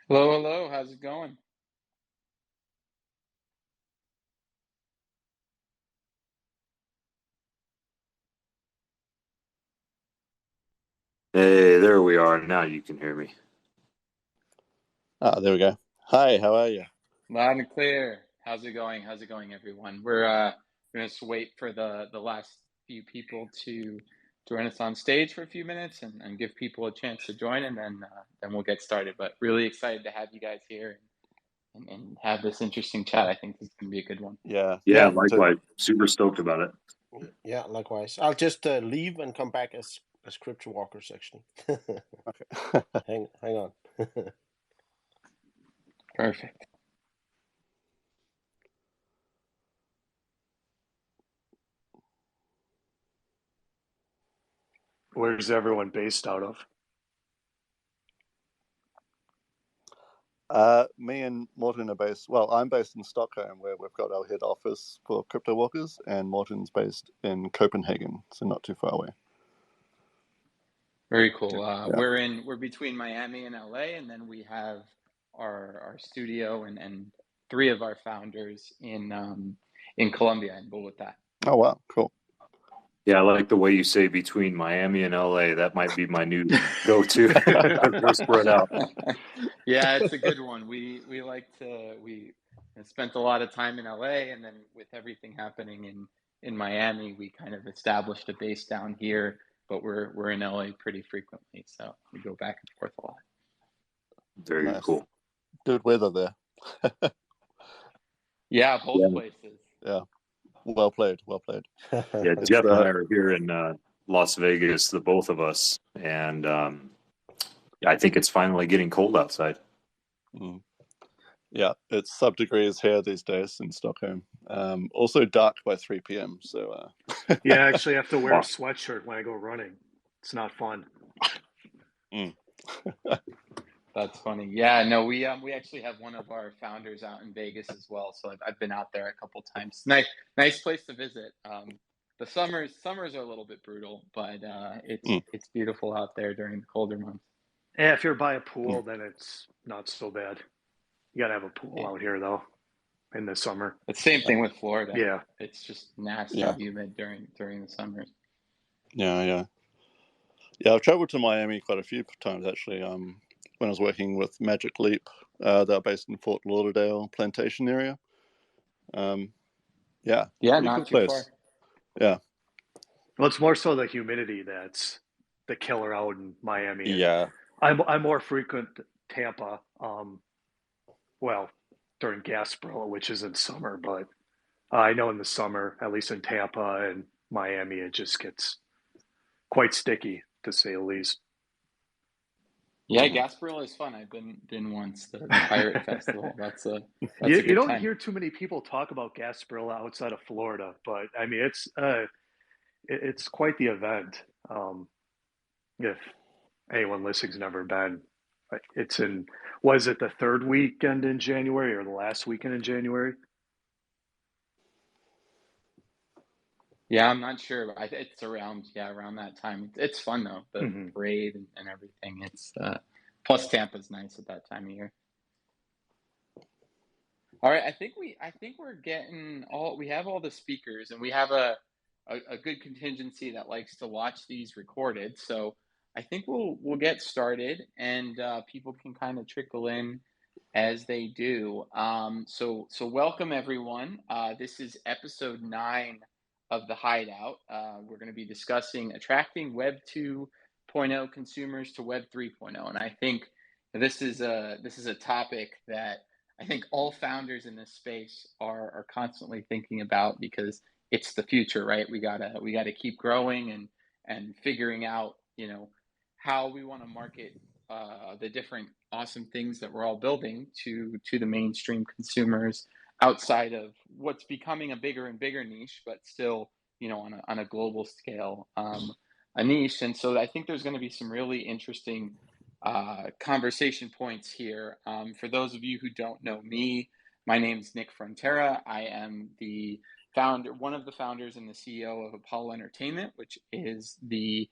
Hello, hello. How's it going? Hey, there we are. Now you can hear me. Ah, there we go. Hi, how are you? Loud and clear. How's it going? How's it going, everyone? We're gonna just wait for the last few people to join us on stage for a few minutes and give people a chance to join, and then we'll get started. But really excited to have you guys here and have this interesting chat. I think this is gonna be a good one. Yeah, Yeah, yeah, me too. likewise. Super stoked about it. Yeah, likewise. I'll just leave and come back as scripture walkers. Actually, Okay. hang on. Perfect. Where's everyone based out of? Me and Morten are based. Well, I'm based in Stockholm, where we've got our head office for crypto walkers, and Morten's based in Copenhagen, so not too far away. Very cool. Yeah. We're between Miami and LA, and then we have our studio and three of our founders in Colombia in Bogota. Oh wow, cool. Yeah, I like the way you say between Miami and LA. That might be my new go-to because we're spread out. Yeah, it's a good one. We spent a lot of time in LA, and then with everything happening in Miami, we kind of established a base down here, but we're in LA pretty frequently, so we go back and forth a lot. Very Nice. cool. Good weather there. Yeah, both Yeah, places. Yeah. Well played. Well played. yeah. It's Jeff and I are here in Las Vegas, the both of us, and I think it's finally getting cold outside. mm, yeah, it's sub-degrees here these days in Stockholm. Also dark by 3 p.m. So Yeah, I actually have to wear a Wow. sweatshirt when I go running. It's not fun. mm. That's funny. Yeah, no, we actually have one of our founders out in Vegas as well, so I've been out there a couple times. Nice place to visit. The summers are a little bit brutal, but Mm. it's beautiful out there during the colder months. Yeah, if you're by a pool, Mm. then it's not so bad. You gotta have a pool Yeah, out here though in the summer. it's same thing with Florida. Yeah. It's just nasty Yeah, humid during the summers. yeah. Yeah, I've traveled to Miami quite a few times actually. When I was working with Magic Leap, they're based in Fort Lauderdale Plantation area. Um, yeah, Yeah, pretty cool not too far. place. Yeah, Well, it's more so the humidity that's the killer out in Miami, and yeah, I'm more frequent Tampa. Well, during Gasparilla, which is in summer, but I know in the summer, at least in Tampa and Miami, it just gets quite sticky to say the least. Yeah, Gasparilla is fun. I've been once the Pirate Festival. That's you, a you good don't time. hear too many people talk about Gasparilla outside of Florida, but I mean it's quite the event. If anyone listening's never been, it's in was it the third weekend in January or the last weekend in January? Yeah, I'm not sure, but it's around that time. It's fun though, the Hmm. parade and everything. It's plus Tampa's nice at that time of year. All right, I think we're getting all we have all the speakers, and we have a good contingency that likes to watch these recorded. So I think we'll get started, and people can kind of trickle in as they do. So welcome everyone. This is episode 9 of the Hideout. We're going to be discussing attracting Web 2.0 consumers to Web 3.0, and I think this is a topic that I think all founders in this space are constantly thinking about because it's the future, right? We gotta keep growing and figuring out, how we want to market the different awesome things that we're all building to the mainstream consumers outside of what's becoming a bigger and bigger niche, but still, on a global scale, a niche. And so I think there's going to be some really interesting conversation points here. For those of you who don't know me, my name is Nick Frontera. I am one of the founders and the CEO of Apollo Entertainment, which is the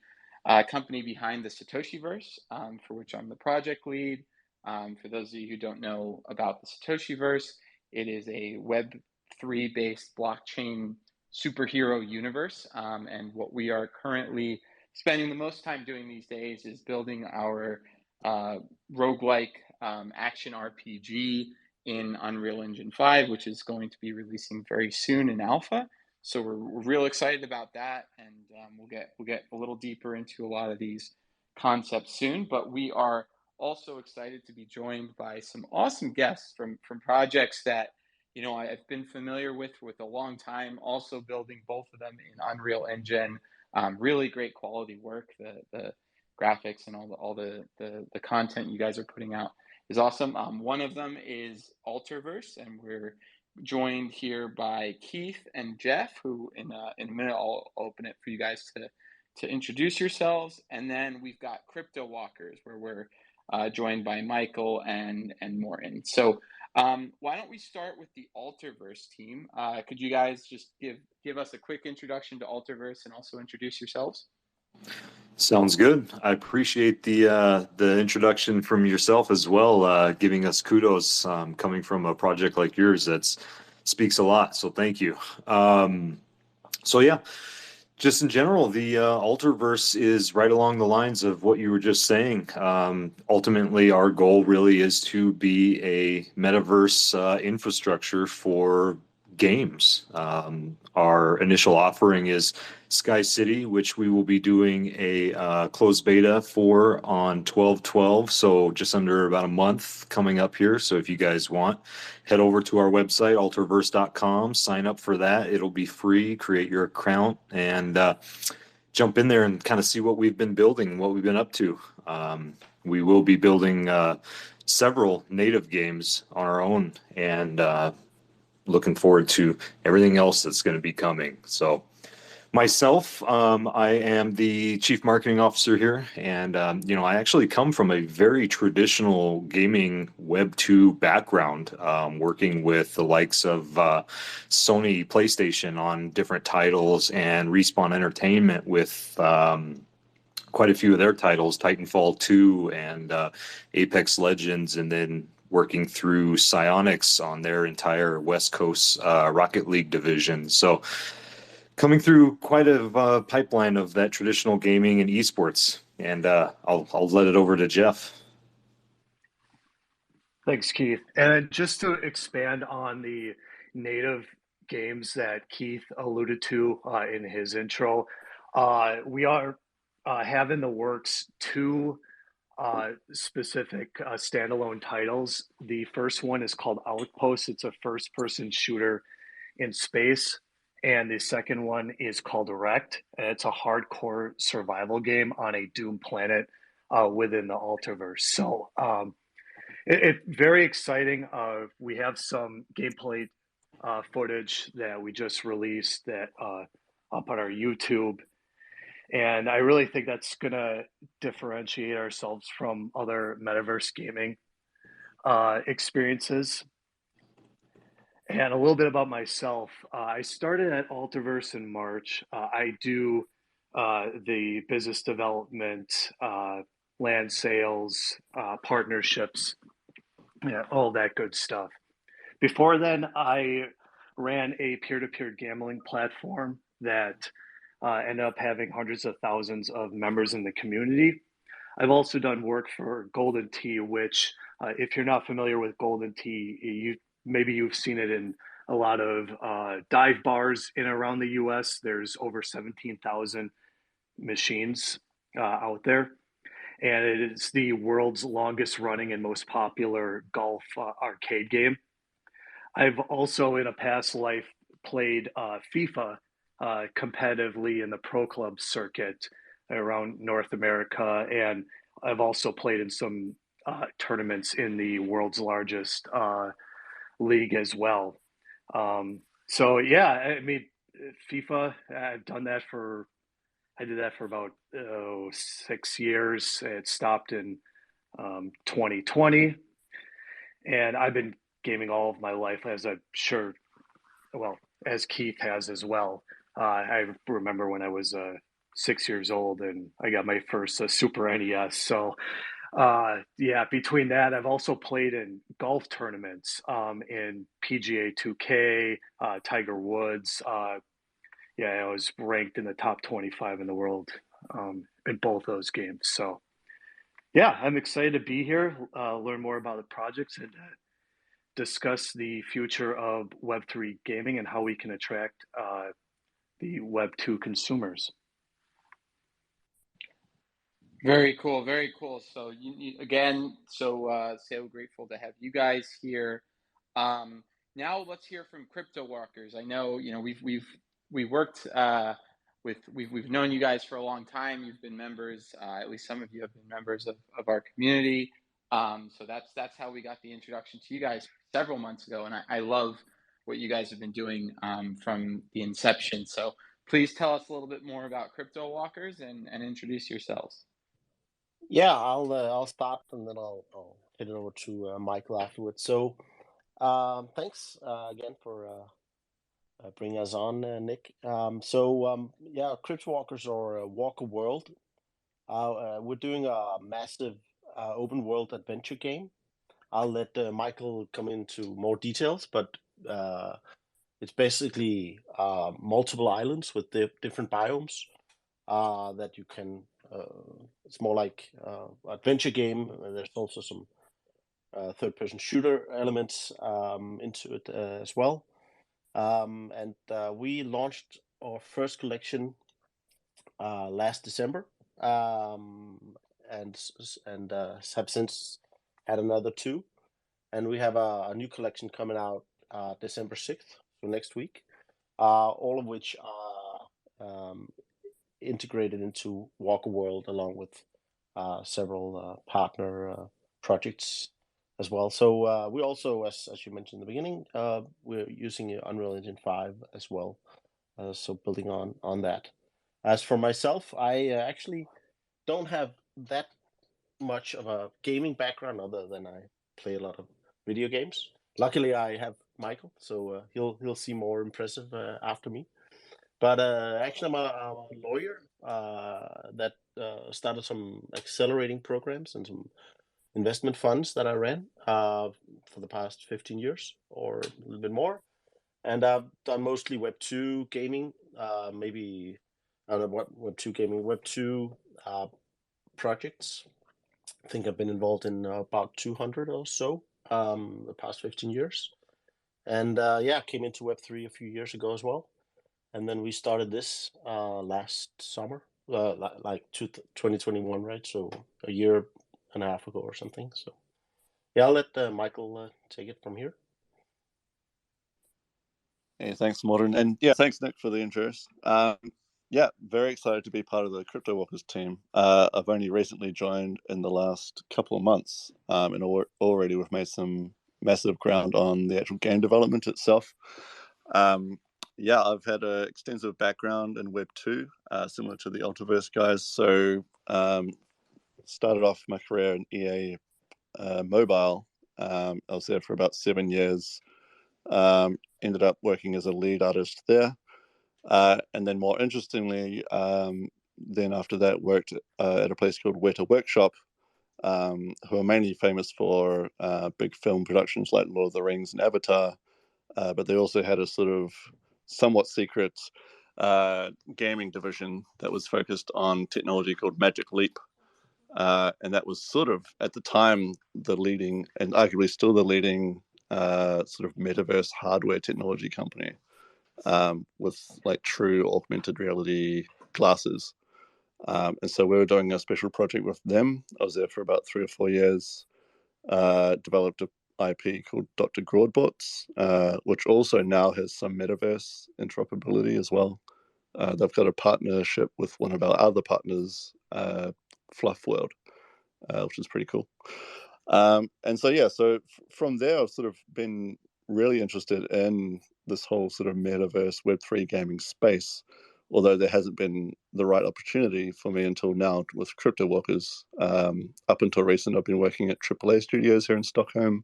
company behind the Satoshiverse, for which I'm the project lead. For those of you who don't know about the Satoshiverse, it is a Web3 based blockchain superhero universe. And what we are currently spending the most time doing these days is building our roguelike action RPG in Unreal Engine 5, which is going to be releasing very soon in alpha. So we're real excited about that, and we'll get a little deeper into a lot of these concepts soon. But we are also excited to be joined by some awesome guests from projects that I've been familiar with a long time. Also building both of them in Unreal Engine, really great quality work. The graphics and all the content you guys are putting out is awesome. One of them is Alterverse, and we're joined here by Keith and Jeff, who in a minute I'll open it for you guys to introduce yourselves. And then we've got Crypto Walkers, where we're joined by Michael and Morton. So why don't we start with the Alterverse team? Could you guys just give us a quick introduction to Alterverse and also introduce yourselves? Sounds good. I appreciate the introduction from yourself as well, giving us kudos coming from a project like yours. That speaks a lot. So thank you. So yeah, just in general, the Alterverse is right along the lines of what you were just saying. Ultimately, our goal really is to be a metaverse infrastructure for games. Our initial offering is Sky City, which we will be doing a closed beta for on 12/12, so just under about a month coming up here. So if you guys want, head over to our website, alterverse.com, sign up for that. It'll be free. Create your account and jump in there and kind of see what we've been building, what we've been up to. We will be building several native games on our own, and looking forward to everything else that's going to be coming. So myself, I am the chief marketing officer here, and I actually come from a very traditional gaming Web2 background, working with the likes of Sony PlayStation on different titles and Respawn Entertainment with quite a few of their titles, Titanfall 2 and Apex Legends, and then working through Psionics on their entire West Coast Rocket League division. So coming through quite a pipeline of that traditional gaming and esports. And I'll let it over to Jeff. Thanks, Keith. And just to expand on the native games that Keith alluded to in his intro, we are have in the works two specific standalone titles. The first one is called Outpost. It's a first-person shooter in space. And the second one is called Wrecked. And it's a hardcore survival game on a doomed planet within the Alterverse. So it's very exciting. We have some gameplay footage that we just released that up on our YouTube. And I really think that's going to differentiate ourselves from other metaverse gaming experiences. And a little bit about myself. I started at Alterverse in March. I do the business development, land sales, partnerships, all that good stuff. Before then, I ran a peer-to-peer gambling platform that ended up having hundreds of thousands of members in the community. I've also done work for Golden Tee, which, if you're not familiar with Golden Tee, maybe you've seen it in a lot of dive bars in and around the U.S. There's over 17,000 machines out there. And it is the world's longest running and most popular golf arcade game. I've also, in a past life, played FIFA competitively in the pro club circuit around North America. And I've also played in some tournaments in the world's largest league as well. So yeah, I mean, FIFA, I did that for about 6 years. It stopped in 2020, and I've been gaming all of my life, as I'm sure, well, as Keith has as well. I remember when I was 6 years old and I got my first Super NES. So Yeah, between that, I've also played in golf tournaments, in PGA 2K, Tiger Woods. Yeah, I was ranked in the top 25 in the world, in both those games. So, yeah, I'm excited to be here, learn more about the projects, and discuss the future of Web3 gaming and how we can attract the Web2 consumers. Very cool, very cool. So again, so grateful to have you guys here. Now let's hear from crypto walkers. I know, we've worked we've known you guys for a long time. You've been members, at least some of you have been members of our community. So that's how we got the introduction to you guys several months ago, and I love what you guys have been doing from the inception. So please tell us a little bit more about crypto walkers and introduce yourselves. Yeah, I'll start and then I'll head it over to Michael afterwards. So thanks again for bringing us on, Nick. Yeah, Crypto Walkers or Walker World. We're doing a massive open world adventure game. I'll let Michael come into more details, but it's basically multiple islands with different biomes that you can. It's more like adventure game. There's also some third-person shooter elements into it as well. And we launched our first collection last December, and have since had another two, and we have a new collection coming out December 6th, so next week, all of which are integrated into Walker World along with several partner projects as well. So we also, as you mentioned in the beginning, we're using Unreal Engine 5 as well. So building on that. As for myself, I actually don't have that much of a gaming background other than I play a lot of video games. Luckily, I have Michael, so he'll seem more impressive after me. But actually, I'm a lawyer that started some accelerating programs and some investment funds that I ran for the past 15 years or a little bit more. And I've done mostly Web2 gaming, maybe, I don't know what Web2 gaming, Web2 projects. I think I've been involved in about 200 or so the past 15 years. And yeah, came into Web3 a few years ago as well. And then we started this last summer, like 2021, right? So a year and a half ago or something. So yeah, I'll let Michael take it from here. Hey, thanks, Modern. And yeah, thanks, Nick, for the intros. Yeah, very excited to be part of the Crypto Walkers team. I've only recently joined in the last couple of months, and already we've made some massive ground on the actual game development itself. Yeah, I've had an extensive background in Web2, similar to the Ultraverse guys. So started off my career in EA Mobile. I was there for about 7 years. Ended up working as a lead artist there. And then more interestingly, then after that worked at a place called Weta Workshop, who are mainly famous for big film productions like Lord of the Rings and Avatar. But they also had a sort of somewhat secret gaming division that was focused on technology called Magic Leap. And that was sort of, at the time, the leading, and arguably still the leading, sort of metaverse hardware technology company, with like true augmented reality glasses. And so we were doing a special project with them. I was there for about 3 or 4 years, developed a IP called Dr. Broadbots, which also now has some metaverse interoperability as well. They've got a partnership with one of our other partners, Fluff World, which is pretty cool. And so, yeah, so from there, I've sort of been really interested in this whole sort of metaverse Web3 gaming space, although there hasn't been the right opportunity for me until now with Crypto Walkers. Up until recent, I've been working at AAA studios here in Stockholm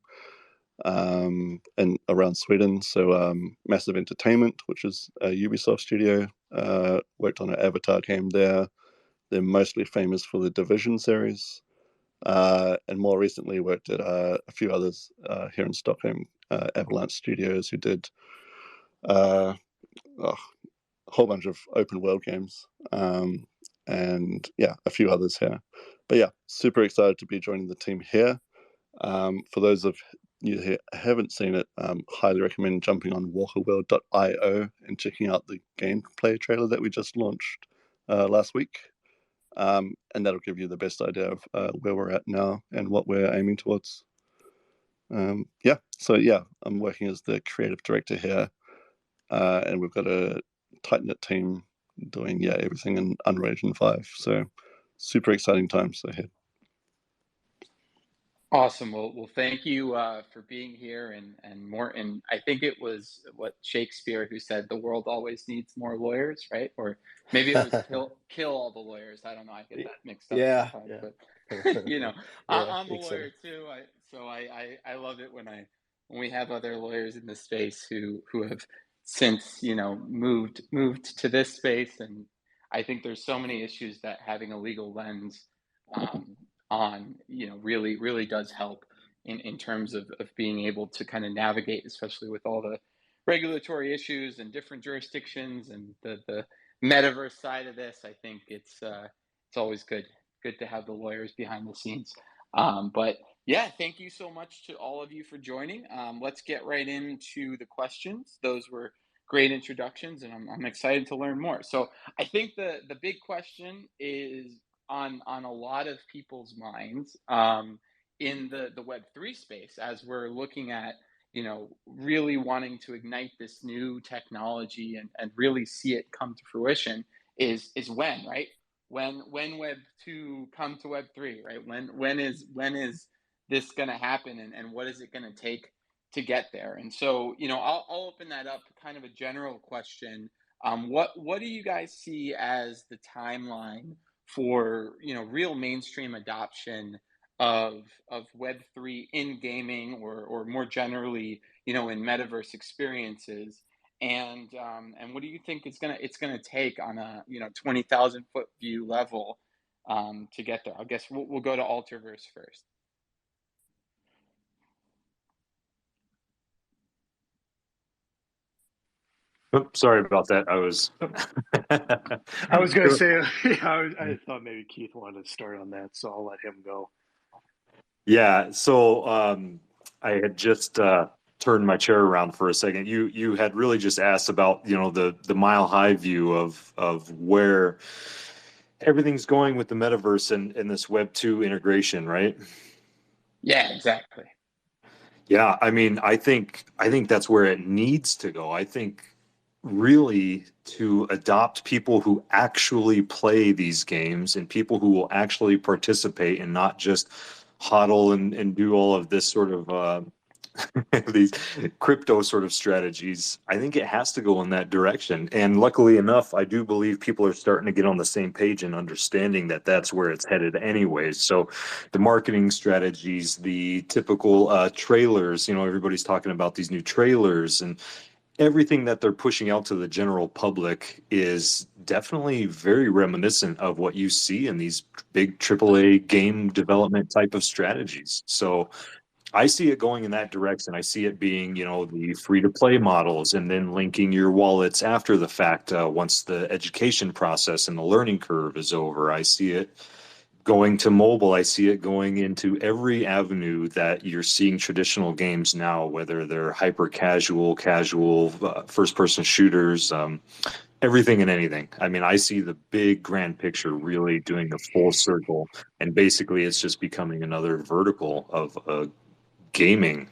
and around Sweden. So Massive Entertainment, which is a Ubisoft studio, worked on an Avatar game there. They're mostly famous for the Division series. and more recently worked at a few others here in Stockholm, Avalanche Studios, who did a whole bunch of open world games, and yeah, a few others here. But yeah, super excited to be joining the team here. For those of you who haven't seen it, highly recommend jumping on walkerworld.io and checking out the gameplay trailer that we just launched last week. And that'll give you the best idea of where we're at now and what we're aiming towards. So I'm working as the creative director here, and we've got a tight-knit team doing everything in Unreal Engine 5. So super exciting times ahead. Awesome. Well, thank you for being here, and more. And I think it was what Shakespeare who said, "The world always needs more lawyers," right? Or maybe it was kill all the lawyers. I don't know. I get that mixed up Yeah, sometimes. yeah. But Yeah, I'm a excellent. lawyer too. I love it when we have other lawyers in the space who have since moved to this space, and I think there's so many issues that having a legal lens on really does help in terms of being able to kind of navigate, especially with all the regulatory issues and different jurisdictions and the metaverse side of this. I think it's always good to have the lawyers behind the scenes. But yeah, thank you so much to all of you for joining. Let's get right into the questions. Those were great introductions, and I'm excited to learn more. So I think the big question is on a lot of people's minds in the Web3 space, as we're looking at really wanting to ignite this new technology and really see it come to fruition, is when, right? When Web2 come to Web3, right? When is this going to happen, and what is it going to take to get there? And so I'll open that up, kind of a general question. What do you guys see as the timeline for real mainstream adoption of Web3 in gaming, or more generally in metaverse experiences? And what do you think it's gonna take on a 20,000 foot view level to get there? I guess we'll go to Alterverse first. Oops, sorry about that. I was. I was going to say, I thought maybe Keith wanted to start on that, so I'll let him go. Yeah. So I had just turned my chair around for a second. You had really just asked about the mile high view of where everything's going with the metaverse and this Web2 integration, right? Yeah, exactly. Yeah, I mean, I think that's where it needs to go. I think really to adopt people who actually play these games and people who will actually participate and not just hodl and do all of this sort of these crypto sort of strategies. I think it has to go in that direction. And luckily enough, I do believe people are starting to get on the same page and understanding that that's where it's headed anyways. So the marketing strategies, the typical trailers, everybody's talking about these new trailers, and everything that they're pushing out to the general public is definitely very reminiscent of what you see in these big AAA game development type of strategies. So I see it going in that direction. I see it being, the free to play models and then linking your wallets after the fact, once the education process and the learning curve is over. I see it going to mobile. I see it going into every avenue that you're seeing traditional games now, whether they're hyper casual, first person shooters, everything and anything. I mean, I see the big grand picture really doing the full circle, and basically it's just becoming another vertical of gaming.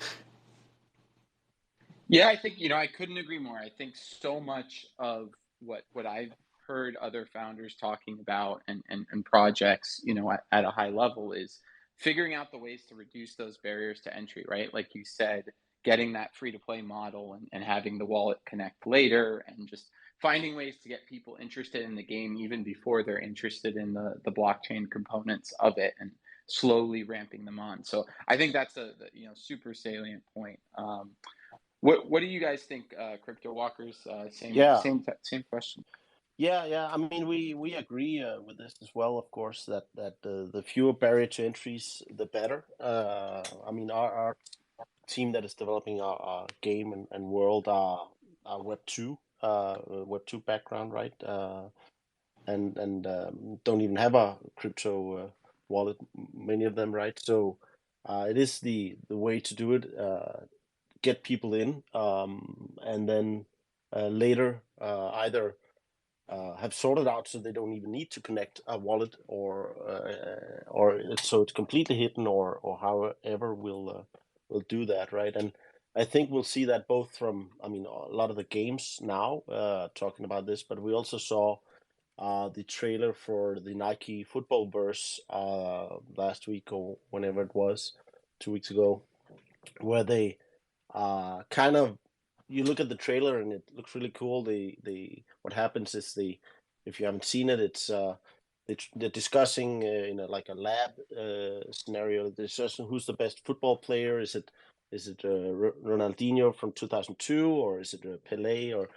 Yeah, I think I couldn't agree more. I think so much of what I've heard other founders talking about, and projects, at a high level, is figuring out the ways to reduce those barriers to entry, right? Like you said, getting that free to play model, and having the wallet connect later, and just finding ways to get people interested in the game even before they're interested in the blockchain components of it, and slowly ramping them on. So I think that's a super salient point. What do you guys think, Crypto Walkers? Same Yeah, same question. Yeah. I mean, we agree with this as well. Of course, that the fewer barrier to entries, the better. I mean, our team that is developing our game and world are Web2 background, right? And don't even have a crypto wallet, many of them, right? So it is the way to do it. Get people in, and then later either have sorted out so they don't even need to connect a wallet, or so it's completely hidden, or however we'll do that, right? And I think we'll see that both from, I mean, a lot of the games now talking about this, but we also saw the trailer for the Nike football verse last week, or whenever it was, 2 weeks ago, where they kind of, you look at the trailer and it looks really cool. The what happens is, if you haven't seen it, it's they're discussing in like a lab scenario. They're discussing who's the best football player. Is it Ronaldinho from 2002, or is it Pelé, or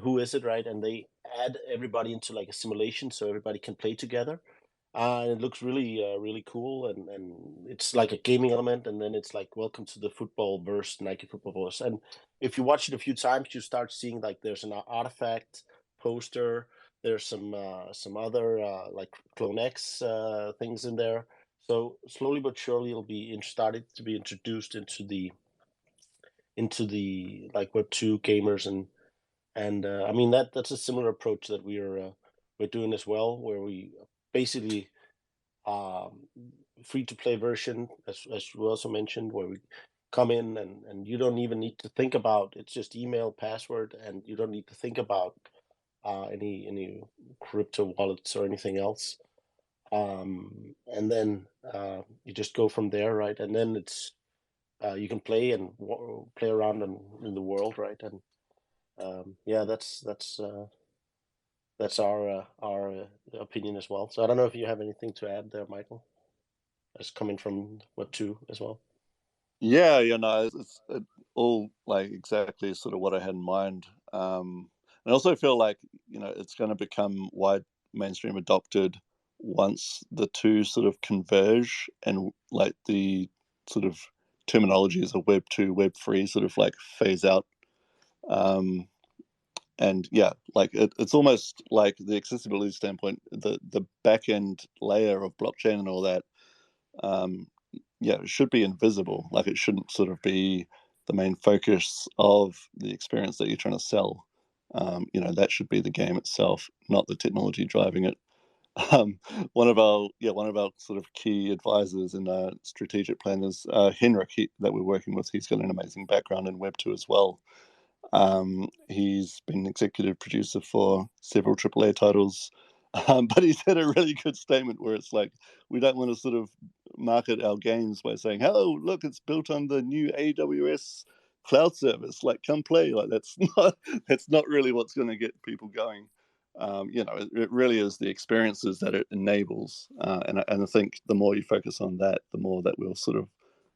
who is it, right? And they add everybody into like a simulation so everybody can play together. It looks really cool, and it's like a gaming element, and then it's like welcome to the football verse, Nike football verse. And if you watch it a few times, you start seeing like there's an artifact poster, there's some other like Clone X things in there. So slowly but surely it'll be started to be introduced into the like Web2 gamers, and I mean that's a similar approach that we're doing as well, where we basically um, free to play version, as you also mentioned, where we come in, and you don't even need to think about, it's just email, password, and you don't need to think about any crypto wallets or anything else. And then you just go from there, right? And then it's you can play and play around in the world, right? And yeah, that's our opinion as well. So I don't know if you have anything to add there, Michael, as coming from Web2 as well. Yeah, it's all like exactly sort of what I had in mind. And I also feel like it's going to become wide mainstream adopted once the two sort of converge, and like the sort of terminologies of Web2, Web3 sort of like phase out. And yeah, like it's almost like the accessibility standpoint, the back end layer of blockchain and all that. Um, yeah, it should be invisible. Like it shouldn't sort of be the main focus of the experience that you're trying to sell. That should be the game itself, not the technology driving it. Um, one of our sort of key advisors and strategic planners, Henrik, that we're working with. He's got an amazing background in Web2 as well. He's been executive producer for several AAA titles, but he's had a really good statement where it's like, we don't want to sort of market our games by saying, "Oh, look, it's built on the new AWS cloud service. Like, come play." Like, that's not really what's going to get people going. It really is the experiences that it enables, and I think the more you focus on that, the more that will sort of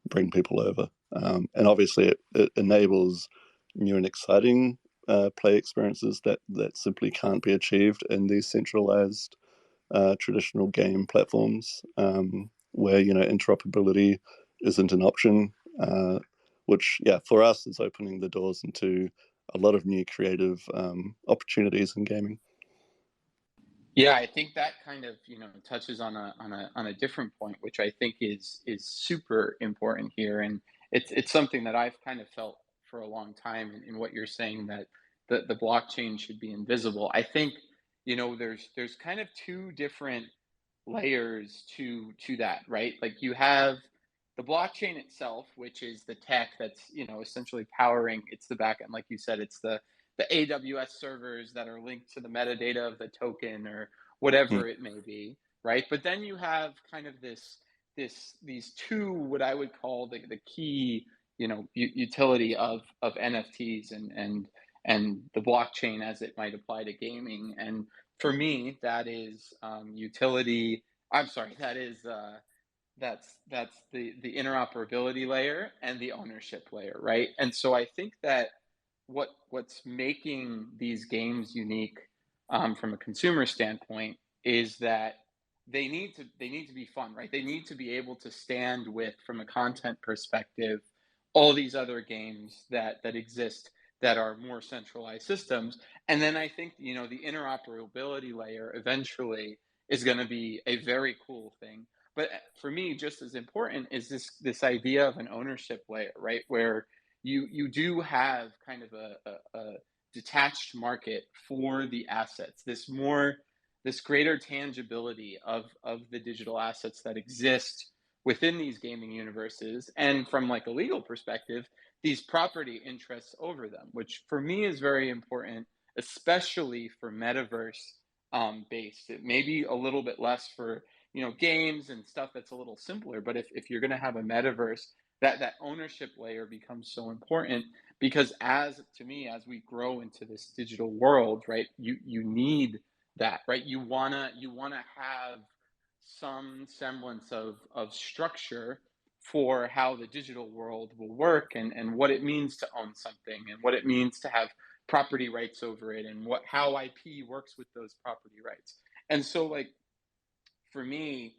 bring people over. And obviously, it enables new and exciting play experiences that simply can't be achieved in these centralized traditional game platforms, where interoperability isn't an option. Which, yeah, for us is opening the doors into a lot of new creative opportunities in gaming. Yeah, I think that kind of, touches on a different point, which I think is super important here, and it's something that I've kind of felt for a long time in what you're saying, that the blockchain should be invisible. I think, there's kind of two different layers to that, right? Like you have the blockchain itself, which is the tech that's, essentially powering, it's the backend, like you said, it's the AWS servers that are linked to the metadata of the token or Mm. whatever it may be, right? But then you have kind of these two, what I would call the key, utility of NFTs and the blockchain as it might apply to gaming. And for me, that is utility. I'm sorry, that's the interoperability layer and the ownership layer, right? And so I think that what's making these games unique, from a consumer standpoint is that they need to be fun, right? They need to be able to stand with, from a content perspective, all these other games that exist that are more centralized systems. And then I think, the interoperability layer eventually is going to be a very cool thing. But for me, just as important is this idea of an ownership layer, right? Where you do have kind of a detached market for the assets, this greater tangibility of the digital assets that exist within these gaming universes, and from like a legal perspective, these property interests over them, which for me is very important, especially for metaverse based. It may be a little bit less for games and stuff that's a little simpler, but if you're going to have a metaverse, that ownership layer becomes so important, because as to me, as we grow into this digital world, right, you need that, right? You wanna have some semblance of structure for how the digital world will work, and what it means to own something, and what it means to have property rights over it, and how IP works with those property rights. And so, like, for me,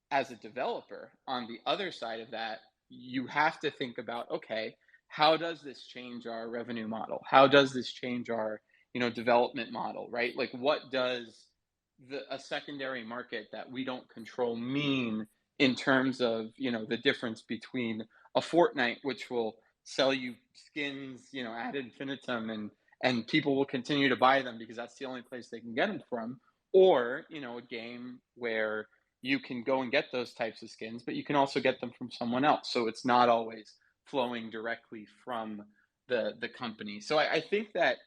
as a developer, on the other side of that, you have to think about, okay, how does this change our revenue model? How does this change our, development model, right? Like, what does a secondary market that we don't control mean in terms of, the difference between a Fortnite, which will sell you skins, ad infinitum, and people will continue to buy them because that's the only place they can get them from, or, a game where you can go and get those types of skins, but you can also get them from someone else. So it's not always flowing directly from the company. So I think that,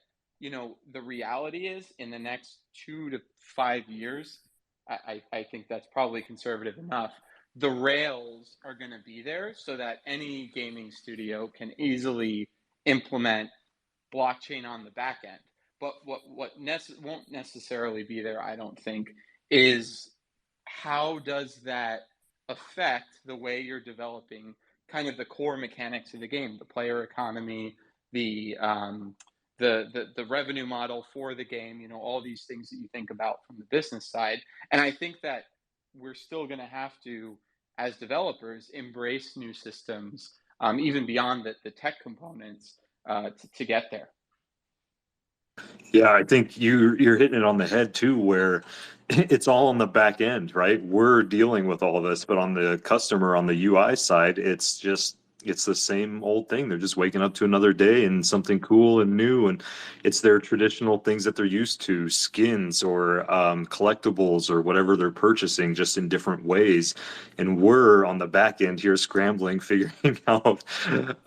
the reality is, in the next 2 to 5 years, I think that's probably conservative enough. The rails are going to be there so that any gaming studio can easily implement blockchain on the back end. But won't necessarily be there, I don't think, is how does that affect the way you're developing kind of the core mechanics of the game, the player economy, the the revenue model for the game, all these things that you think about from the business side. And I think that we're still going to have to, as developers, embrace new systems, even beyond the tech components, to get there. Yeah, I think you're hitting it on the head too, where it's all on the back end, right? We're dealing with all this, but on the customer, on the UI side, it's the same old thing. They're just waking up to another day and something cool and new, and it's their traditional things that they're used to, skins or collectibles or whatever they're purchasing, just in different ways. And we're on the back end here scrambling, figuring out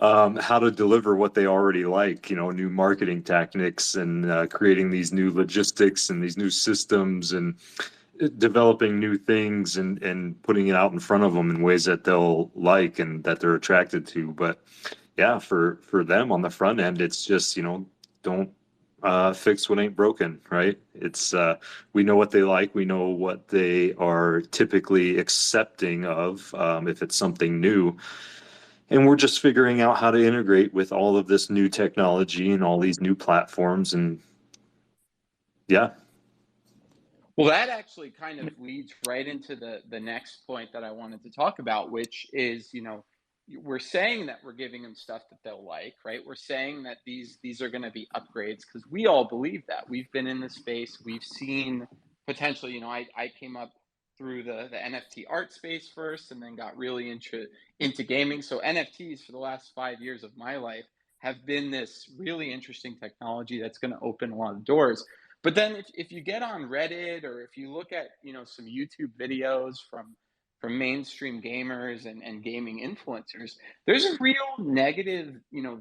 how to deliver what they already like, new marketing tactics, and creating these new logistics and these new systems, and developing new things, and putting it out in front of them in ways that they'll like and that they're attracted to. But yeah, for them on the front end, it's just, don't fix what ain't broken, right? It's we know what they like, we know what they are typically accepting of, if it's something new, and we're just figuring out how to integrate with all of this new technology and all these new platforms. And yeah. Well, that actually kind of leads right into the next point that I wanted to talk about, which is, we're saying that we're giving them stuff that they'll like, right? We're saying that these are going to be upgrades, because we all believe that. We've been in the space, we've seen potentially, I came up through the NFT art space first, and then got really into gaming. So NFTs for the last 5 years of my life have been this really interesting technology that's going to open a lot of doors. But then if you get on Reddit, or if you look at, some YouTube videos from mainstream gamers and gaming influencers, there's a real negative,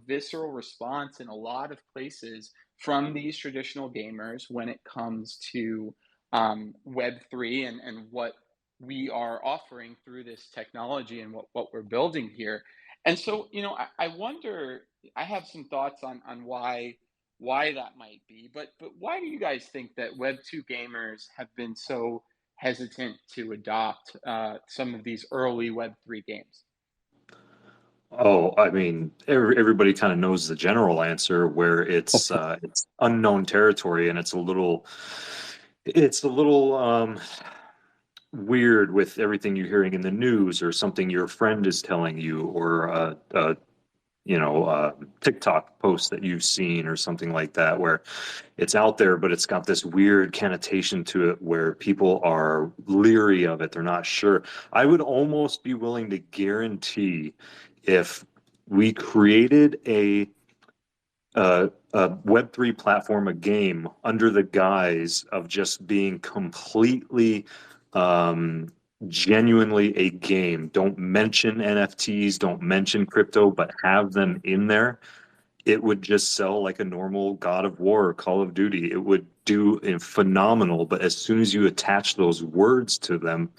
visceral response in a lot of places from these traditional gamers when it comes to Web3, and what we are offering through this technology, and what we're building here. And so, I wonder, I have some thoughts on why that might be. But why do you guys think that Web2 gamers have been so hesitant to adopt some of these early Web3 games? Oh, I mean, everybody kind of knows the general answer where it's unknown territory and it's a little weird with everything you're hearing in the news or something your friend is telling you or TikTok post that you've seen or something like that where it's out there, but it's got this weird connotation to it where people are leery of it. They're not sure. I would almost be willing to guarantee if we created a Web3 platform, a game under the guise of just being completely um, genuinely a game. Don't mention NFTs, don't mention crypto, but have them in there. It would just sell like a normal God of War or Call of Duty. It would do phenomenal, but as soon as you attach those words to them,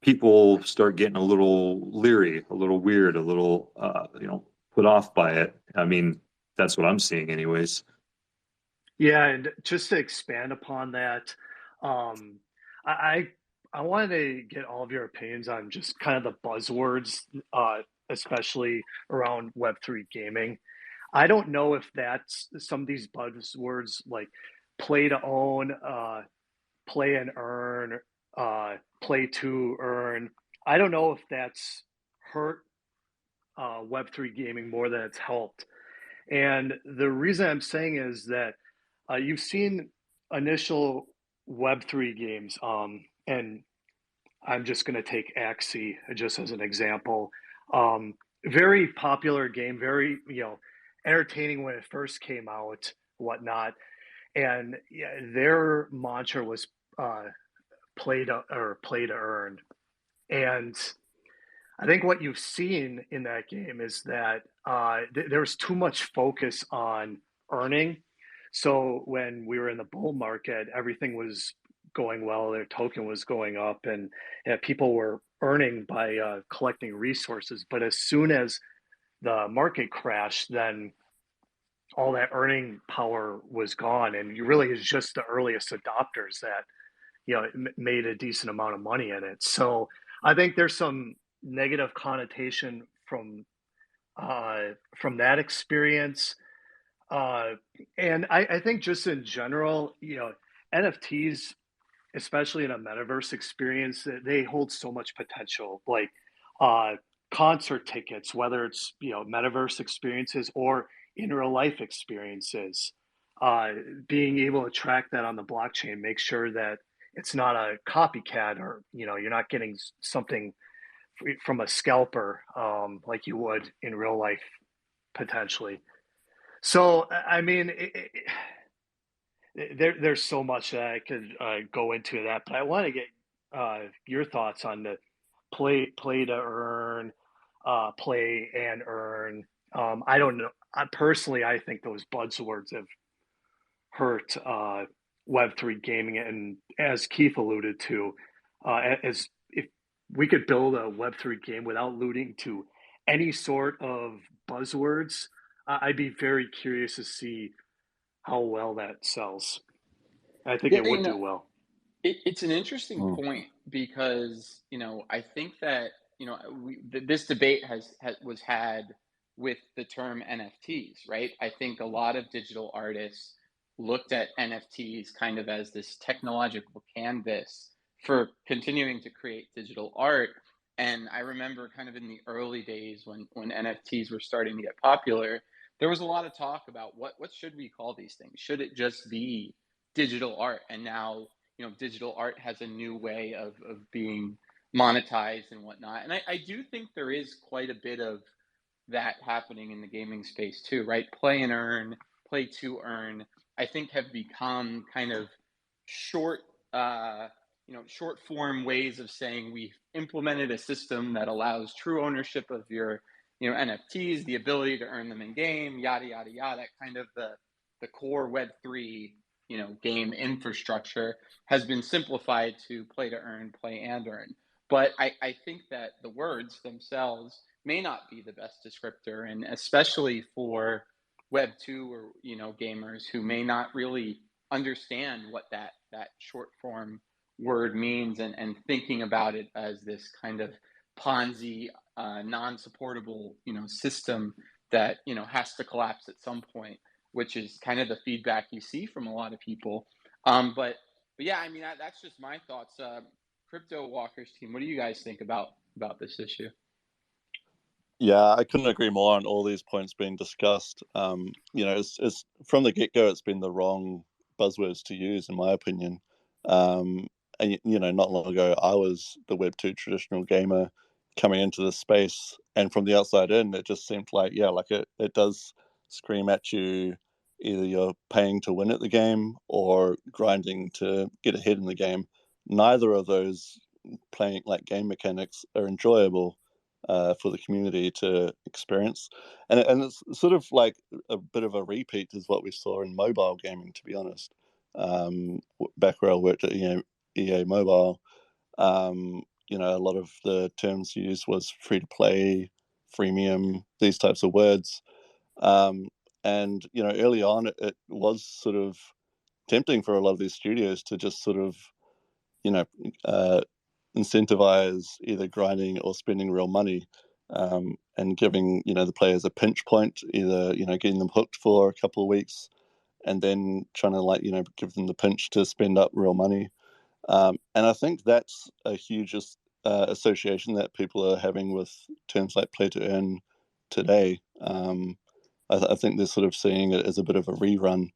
people start getting a little leery, a little weird, a little put off by it. I mean, that's what I'm seeing anyways. Yeah, and just to expand upon that, um, I I wanted to get all of your opinions on just kind of the buzzwords, especially around Web3 gaming. I don't know if that's some of these buzzwords like play to own, play and earn, play to earn. I don't know if that's hurt Web3 gaming more than it's helped. And the reason I'm saying is that you've seen initial Web3 games, and I'm just going to take Axie just as an example. Um, Very popular game, very entertaining when it first came out, whatnot. And yeah, their mantra was uh, play to earn. And I think what you've seen in that game is that there was too much focus on earning. So when we were in the bull market, everything was going well. Their token was going up, and people were earning by collecting resources. But as soon as the market crashed, then all that earning power was gone, and you really is just the earliest adopters that made a decent amount of money in it. So I think there's some negative connotation from that experience, uh, and I think just in general, NFTs, especially in a metaverse experience, they hold so much potential. Like uh, concert tickets, whether it's metaverse experiences or in real life experiences, uh, being able to track that on the blockchain, make sure that it's not a copycat, or you're not getting something from a scalper, like you would in real life potentially. So I mean, there's so much that I could go into that, but I want to get your thoughts on the play to earn, play and earn. I don't know. I think those buzzwords have hurt Web3 gaming, and as Keith alluded to, as if we could build a Web3 game without alluding to any sort of buzzwords, I'd be very curious to see how well that sells. I think Yeah, it would do well. it's an interesting Mm. point because I think that this debate was had with the term NFTs, right? I think a lot of digital artists looked at NFTs kind of as this technological canvas for continuing to create digital art. And I remember kind of in the early days when NFTs were starting to get popular, there was a lot of talk about what should we call these things? Should it just be digital art? And now digital art has a new way of being monetized and whatnot. And I do think there is quite a bit of that happening in the gaming space too, right? Play and earn, play to earn, I think have become kind of short, short form ways of saying we've implemented a system that allows true ownership of your, NFTs, the ability to earn them in game, yada yada yada. That kind of the core Web3, game infrastructure has been simplified to play to earn, play and earn. But I think that the words themselves may not be the best descriptor, and especially for Web 2 or gamers who may not really understand what that short form word means, and thinking about it as this kind of Ponzi, non-supportable, system that, has to collapse at some point, which is kind of the feedback you see from a lot of people. But yeah, I mean, that's just my thoughts. Crypto Walkers team, what do you guys think about this issue? Yeah, I couldn't agree more on all these points being discussed. It's from the get-go, it's been the wrong buzzwords to use, in my opinion. And not long ago, I was the Web2 traditional gamer coming into this space, and from the outside in, it just seemed like, it does scream at you. Either you're paying to win at the game or grinding to get ahead in the game. Neither of those playing like game mechanics are enjoyable for the community to experience, and it's sort of like a bit of a repeat is what we saw in mobile gaming, to be honest. Back where I worked at EA Mobile, a lot of the terms used was free to play, freemium, these types of words, and early on it was sort of tempting for a lot of these studios to just sort of you know uh, incentivize either grinding or spending real money, and giving the players a pinch point, either getting them hooked for a couple of weeks and then trying to give them the pinch to spend up real money. And I think that's a huge association that people are having with terms like play to earn today. I think they're sort of seeing it as a bit of a rerun.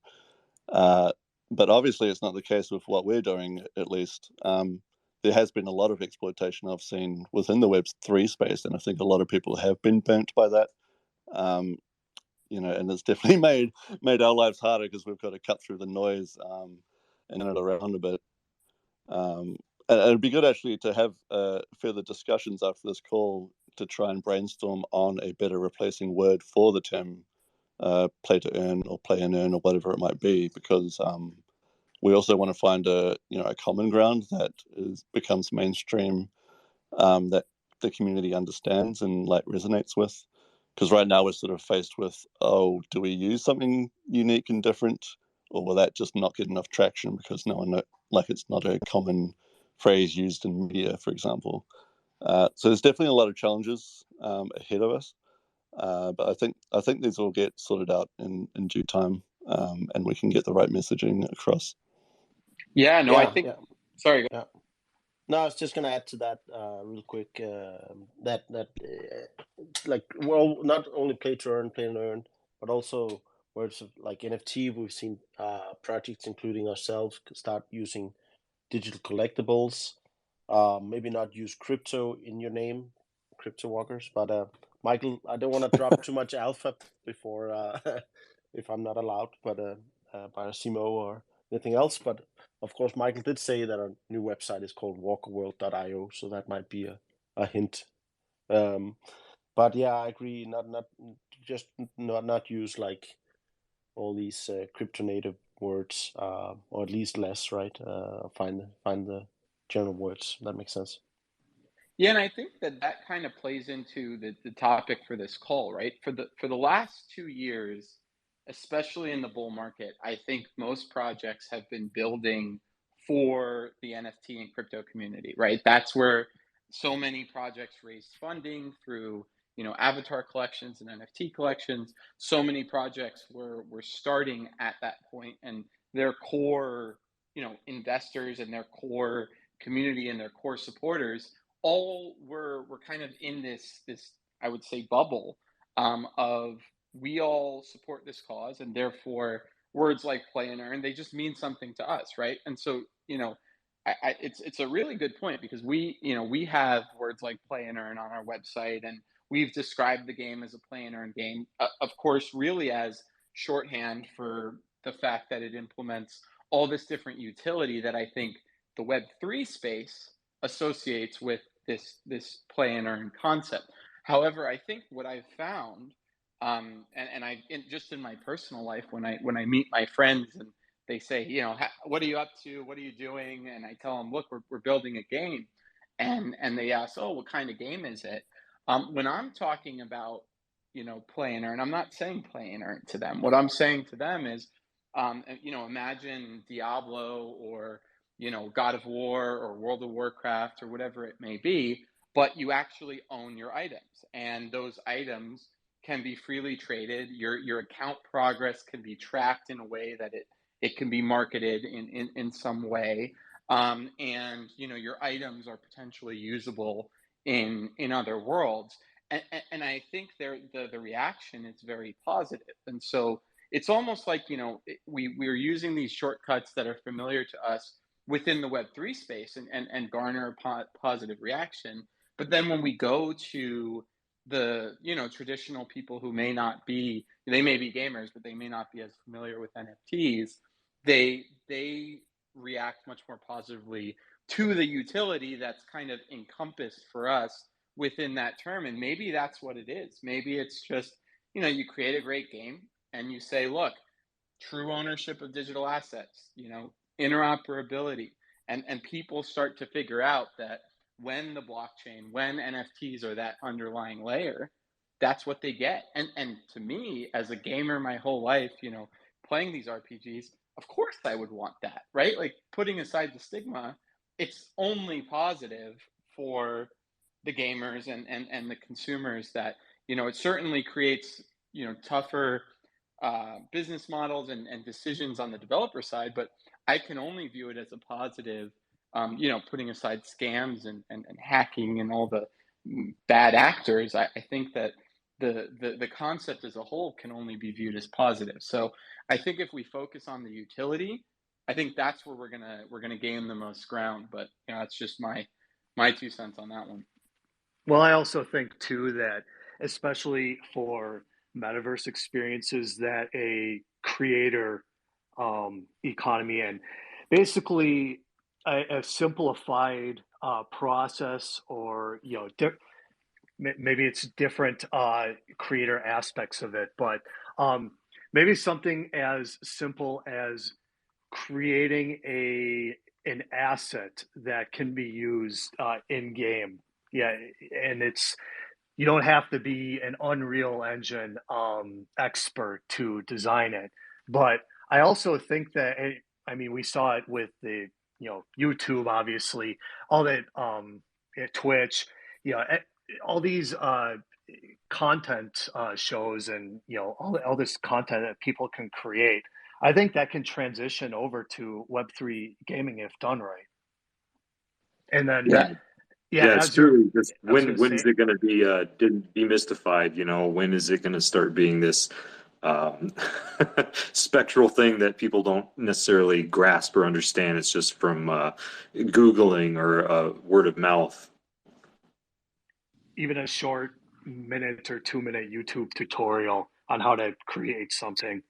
But obviously, it's not the case with what we're doing, at least. There has been a lot of exploitation I've seen within the Web3 space, and I think a lot of people have been burnt by that. And it's definitely made our lives harder because we've got to cut through the noise and turn it around a bit. And it'd be good actually to have further discussions after this call to try and brainstorm on a better replacing word for the term play to earn or play and earn or whatever it might be, because we also want to find a common ground that becomes mainstream, that the community understands and resonates with. Because right now we're sort of faced with, do we use something unique and different, or will that just not get enough traction because no one it's not a common phrase used in media, for example. So there's definitely a lot of challenges ahead of us. But I think these will get sorted out in due time, and we can get the right messaging across. Yeah, no, I Yeah, think. yeah, Sorry. yeah. No, I was just gonna add to that real quick. Well, not only play to earn, play and earn, but also words of like NFT. We've seen projects, including ourselves, start using digital collectibles. Maybe not use crypto in your name, crypto walkers. But Michael, I don't want to drop too much alpha before if I'm not allowed, but by a CMO or anything else. But of course, Michael did say that our new website is called walkerworld.io, so that might be a hint. But yeah, I agree. Not use like all these crypto native words, or at least less, right? Find the general words. That makes sense. Yeah, and I think that kind of plays into the topic for this call, right? For the last 2 years, especially in the bull market, I think most projects have been building for the NFT and crypto community, right? That's where so many projects raised funding through, avatar collections and NFT collections. So many projects were starting at that point, and their core, investors and their core community and their core supporters all were kind of in this I would say bubble, of we all support this cause, and therefore words like play and earn, they just mean something to us, right? And so it's a really good point, because we have words like play and earn on our website, and we've described the game as a play and earn game, of course, really as shorthand for the fact that it implements all this different utility that I think the Web3 space associates with this play and earn concept. However, I think what I've found, and just in my personal life, when I meet my friends and they say, what are you up to? What are you doing? And I tell them, look, we're building a game, and they ask, oh, what kind of game is it? When I'm talking about play and earn, I'm not saying play and earn to them. What I'm saying to them is, imagine Diablo or God of War or World of Warcraft or whatever it may be. but you actually own your items, and those items can be freely traded. Your account progress can be tracked in a way that it can be marketed in some way, and your items are potentially usable in other worlds. And I think the reaction is very positive, and so it's almost like we're using these shortcuts that are familiar to us within the Web3 space, and garner a positive reaction. But then when we go to the traditional people who they may be gamers, but they may not be as familiar with NFTs, they react much more positively to the utility that's kind of encompassed for us within that term. And maybe that's what it is. Maybe it's just, you create a great game and you say, look, true ownership of digital assets, interoperability, and people start to figure out that when the blockchain, when NFTs are that underlying layer, that's what they get. And to me, as a gamer my whole life, playing these RPGs, of course I would want that, right? Like, putting aside the stigma, it's only positive for the gamers and the consumers that, it certainly creates, tougher business models and decisions on the developer side, but I can only view it as a positive, putting aside scams and hacking and all the bad actors. I think that the concept as a whole can only be viewed as positive. So I think if we focus on the utility, I think that's where we're gonna gain the most ground. But it's just my 2 cents on that one. Well, I also think too that, especially for metaverse experiences, that a creator economy and basically a simplified process, or maybe it's different creator aspects of it, but um, maybe something as simple as creating an asset that can be used in game. Yeah, and you don't have to be an Unreal Engine expert to design it. But I also think that I mean, we saw it with the YouTube, obviously, all that Twitch, you know, all these content shows, and all this content that people can create. I think that can transition over to Web3 gaming if done right. And then, Yeah. yeah, Yeah, it's as you're, true. Just I was when going to is say, it going to be demystified? When is it going to start being this um, spectral thing that people don't necessarily grasp or understand? It's just from Googling or word of mouth. even a short minute or 2 minute YouTube tutorial on how to create something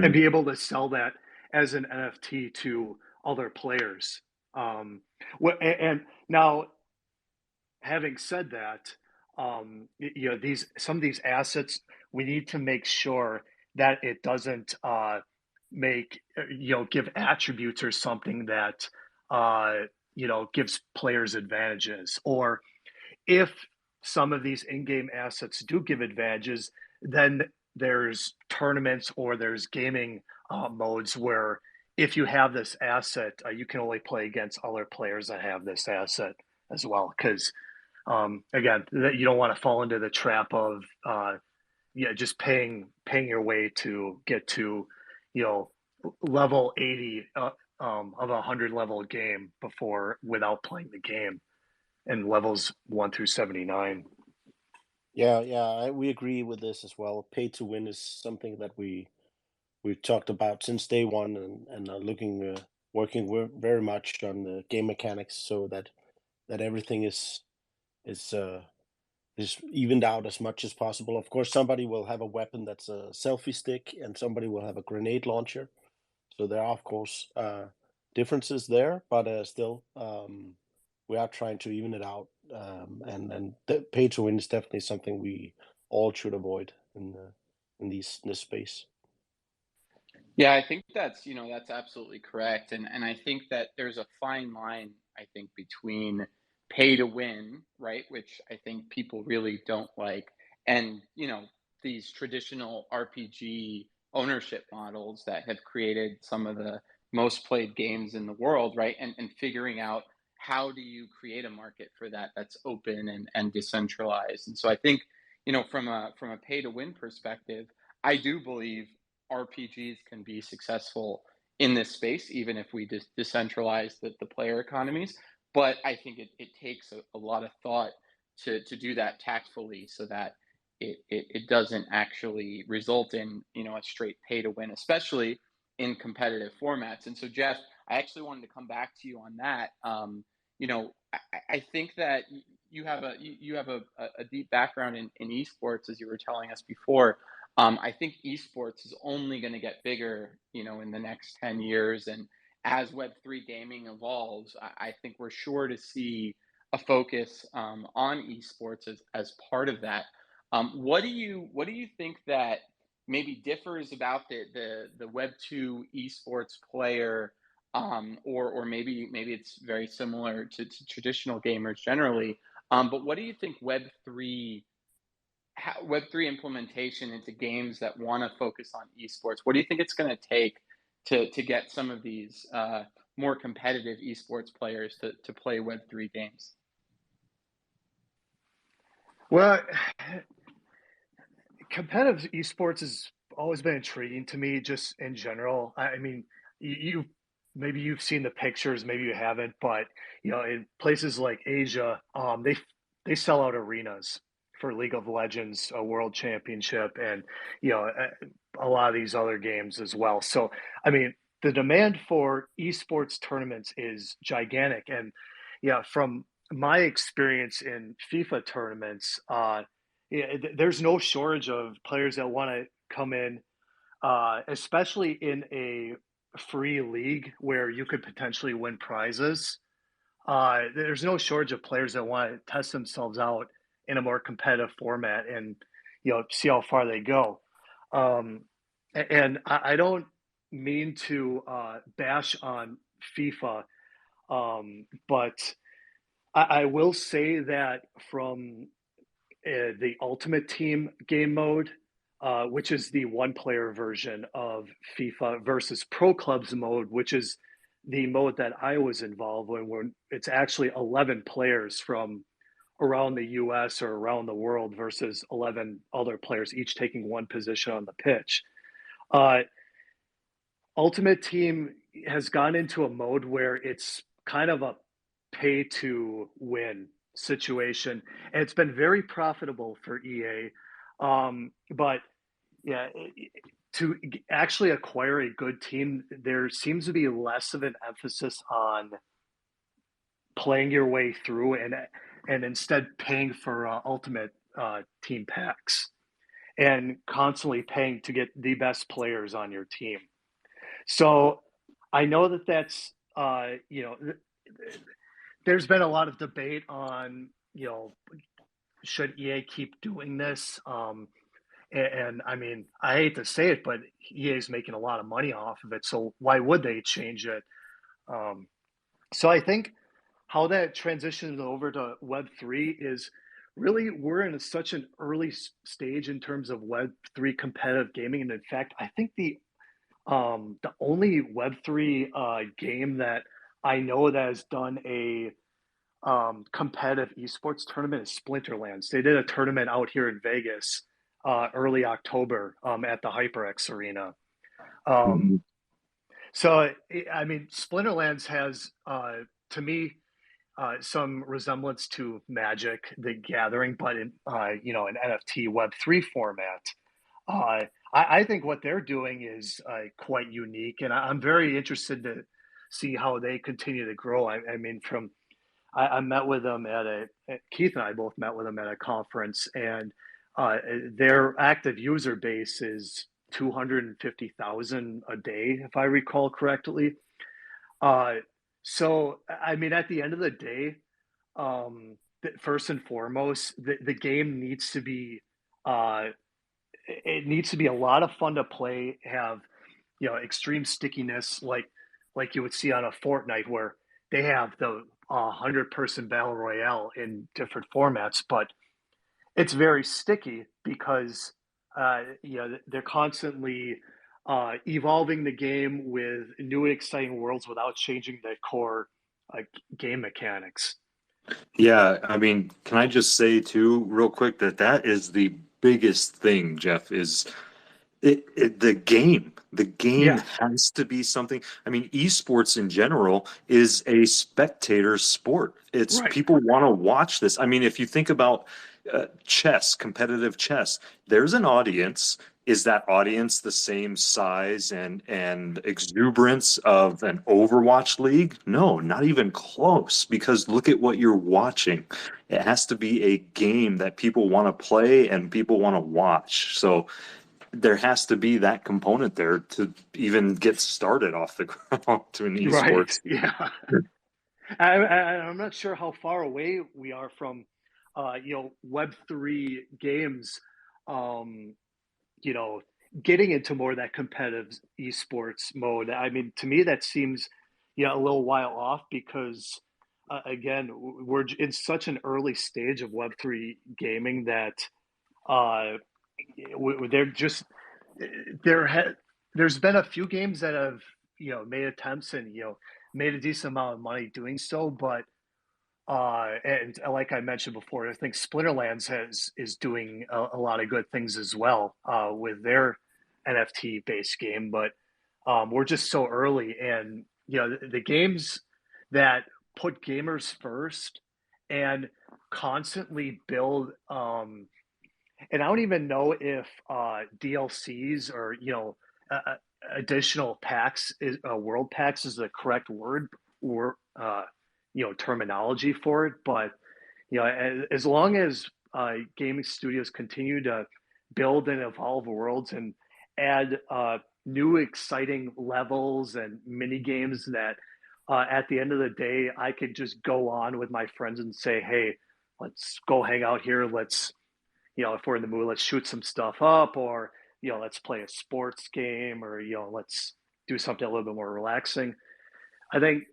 and Hmm. be able to sell that as an NFT to other players. Um, and now, having said that, these some of these assets, we need to make sure that it doesn't give attributes or something that uh, gives players advantages, or if some of these in-game assets do give advantages, then there's tournaments or there's gaming modes where if you have this asset, you can only play against other players that have this asset as well. Because again, that you don't want to fall into the trap of just paying your way to get to you know level 80 of a 100 level game before without playing the game, and levels 1 through 79. Yeah, we agree with this as well. Pay to win is something that we've talked about since day one, and are working very much on the game mechanics so that everything is uh, is evened out as much as possible. Of course, somebody will have a weapon that's a selfie stick, and somebody will have a grenade launcher. So there are, of course, differences there, but still, we are trying to even it out. And the pay to win is definitely something we all should avoid in this space. Yeah, I think that's absolutely correct. And I think that there's a fine line, I think, between pay to win, right, which I think people really don't like, and these traditional RPG ownership models that have created some of the most played games in the world, right? And figuring out how do you create a market for that that's open and decentralized? And so I think, from a pay to win perspective, I do believe RPGs can be successful in this space, even if we decentralize the player economies. But I think it takes a lot of thought to do that tactfully so that it doesn't actually result in, a straight pay to win, especially in competitive formats. And so, Jeff, I actually wanted to come back to you on that. I think that you have a deep background in esports, as you were telling us before. I think esports is only going to get bigger, in the next 10 years. And as Web3 gaming evolves, I think we're sure to see a focus on esports as part of that. What do you think that maybe differs about the Web2 esports player, or maybe it's very similar to traditional gamers generally. But what do you think Web3 implementation into games that want to focus on esports? What do you think it's going to take to get some of these more competitive esports players to play Web3 games? Well, competitive esports has always been intriguing to me, just in general. I mean, you maybe you've seen the pictures, maybe you haven't, but in places like Asia, they sell out arenas for League of Legends, a World Championship, and a lot of these other games as well. So, I mean, the demand for esports tournaments is gigantic, and yeah, from my experience in FIFA tournaments, yeah, there's no shortage of players that want to come in, especially in a free league where you could potentially win prizes. There's no shortage of players that want to test themselves out in a more competitive format and see how far they go. Um, and I don't mean to bash on FIFA, but I will say that from the Ultimate Team game mode, which is the one player version of FIFA, versus Pro Clubs mode, which is the mode that I was involved in, where it's actually 11 players from around the US or around the world versus 11 other players, each taking one position on the pitch. Uh, Ultimate Team has gone into a mode where it's kind of a pay to win situation, and it's been very profitable for EA. But yeah, to actually acquire a good team, there seems to be less of an emphasis on playing your way through and instead paying for ultimate team packs and constantly paying to get the best players on your team. So I know that that's there's been a lot of debate on should EA keep doing this. And I mean, I hate to say it, but EA is making a lot of money off of it. So why would they change it? So I think how that transitions over to Web3 is really, we're in such an early stage in terms of Web3 competitive gaming. And in fact, I think the only Web3 game that I know that has done a competitive esports tournament is Splinterlands. They did a tournament out here in Vegas early October at the HyperX Arena. Mhm. So, I mean, Splinterlands has, to me, some resemblance to Magic: The Gathering, but in an NFT Web3 format. I think what they're doing is quite unique, and I'm very interested to see how they continue to grow. I mean, I met with them Keith and I both met with them at a conference, and their active user base is 250,000 a day, if I recall correctly. Uh, so, I mean, at the end of the day, first and foremost, the game needs to be uh, it needs to be a lot of fun to play, have extreme stickiness, like you would see on a Fortnite, where they have the 100-person battle royale in different formats, but it's very sticky because they're constantly evolving the game with new and exciting worlds without changing the core game mechanics. Yeah, I mean, can I just say too, real quick, that that is the biggest thing, Jeff, is the game. The game Yeah, has to be something. I mean, esports in general is a spectator sport. It's right. people want to watch this. I mean, if you think about chess, competitive chess, there's an audience. Is that audience the same size and exuberance of an Overwatch league? No, not even close, because look at what you're watching. It has to be a game that people want to play and people want to watch. So there has to be that component there to even get started off the ground to an Right. esports. Yeah. I'm not sure how far away we are from, Web3 games, um, you know, getting into more of that competitive esports mode. I mean, to me, that seems, a little while off because, again, we're in such an early stage of Web3 gaming that uh, they're just there. There's been a few games that have made attempts and made a decent amount of money doing so, but and like I mentioned before, I think Splinterlands is doing a lot of good things as well with their NFT based game. But we're just so early, and the games that put gamers first and constantly build. And I don't even know if DLCs or additional packs is world packs is the correct word or terminology for it. But as long as gaming studios continue to build and evolve worlds and add new exciting levels and mini games that at the end of the day I could just go on with my friends and say, hey, let's go hang out here. Let's if we're in the mood, let's shoot some stuff up, or let's play a sports game, or let's do something a little bit more relaxing. I think,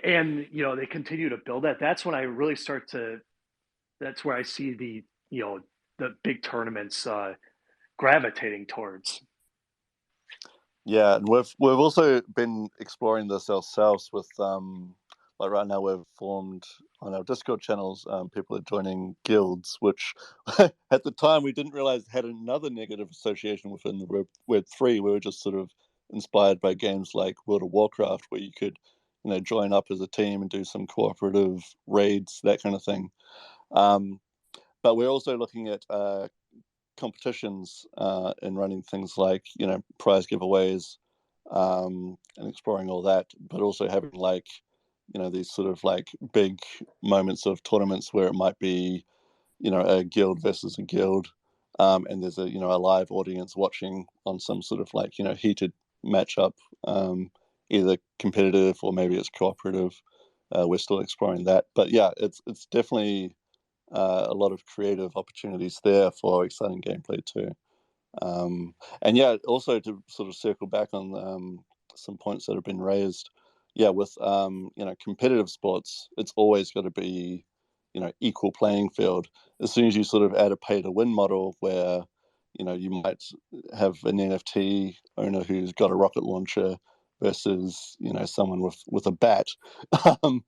and they continue to build that. That's when I really start to. That's where I see the big tournaments gravitating towards. Yeah, and we've also been exploring this ourselves with like right now we've formed on our Discord channels. People are joining guilds, which at the time we didn't realize had another negative association within the Web3. We were just sort of inspired by games like World of Warcraft, where you could join up as a team and do some cooperative raids, that kind of thing. Um, but we're also looking at competitions and running things like prize giveaways and exploring all that, but also having like these sort of like big moments of tournaments where it might be a guild versus a guild, and there's a live audience watching on some sort of like heated matchup, either competitive or maybe it's cooperative. We're still exploring that, but yeah, it's definitely a lot of creative opportunities there for exciting gameplay too. And yeah, also to sort of circle back on some points that have been raised, yeah, with competitive sports, it's always got to be equal playing field. As soon as you sort of add a pay to win model where you might have an NFT owner who's got a rocket launcher versus someone with a bat. um,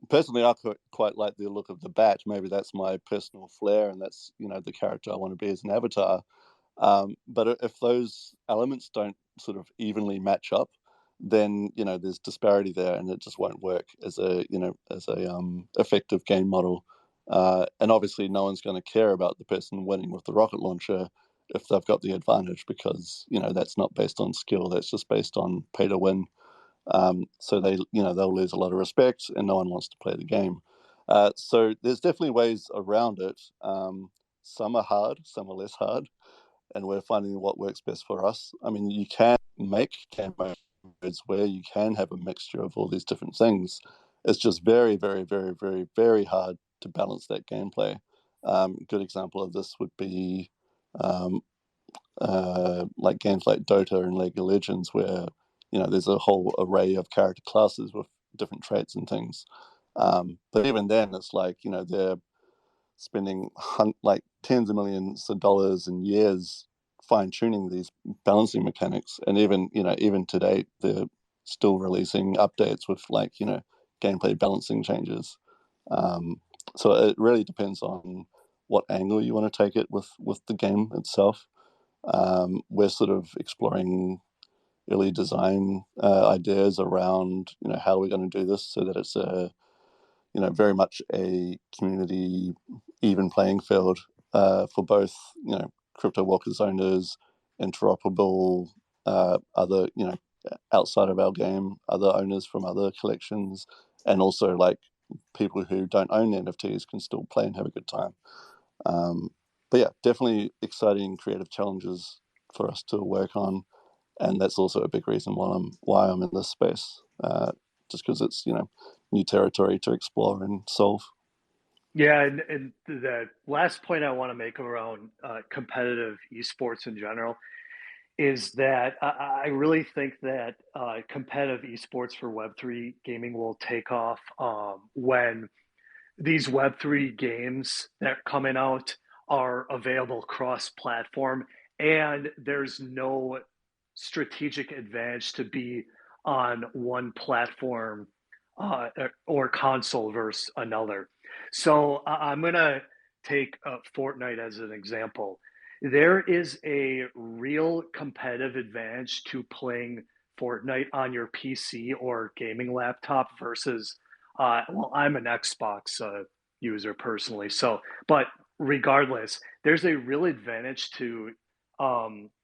Personally, I quite like the look of the bat. Maybe that's my personal flair, and that's the character I want to be as an avatar. But if those elements don't sort of evenly match up, then there's disparity there, and it just won't work as a effective game model. And obviously, no one's going to care about the person winning with the rocket launcher if they've got the advantage, because that's not based on skill. That's just based on pay to win. So they'll lose a lot of respect, and no one wants to play the game. So there's definitely ways around it. Some are hard, some are less hard, and we're finding what works best for us. I mean, you can make game modes where you can have a mixture of all these different things. It's just very, very, very, very, very hard to balance that gameplay. Good example of this would be um, like games like Dota and League of Legends, where there's a whole array of character classes with different traits and things. But even then, it's like they're spending like tens of millions of dollars and years fine tuning these balancing mechanics, and even even today they're still releasing updates with like gameplay balancing changes. So it really depends on what angle you want to take it with the game itself. We're sort of exploring early design ideas around, how we're going to do this so that it's very much a community even playing field for both, crypto walkers owners, interoperable, other, outside of our game, other owners from other collections, and also like people who don't own NFTs can still play and have a good time. But yeah, definitely exciting creative challenges for us to work on, and that's also a big reason why I'm in this space, just because it's new territory to explore and solve. Yeah, and the last point I want to make around competitive esports in general is that I really think that competitive esports for Web3 gaming will take off when these Web3 games that are coming out are available cross-platform, and there's no strategic advantage to be on one platform or console versus another. So I'm going to take Fortnite as an example. There is a real competitive advantage to playing Fortnite on your PC or gaming laptop versus well, I'm an Xbox user personally, but regardless, there's a real advantage to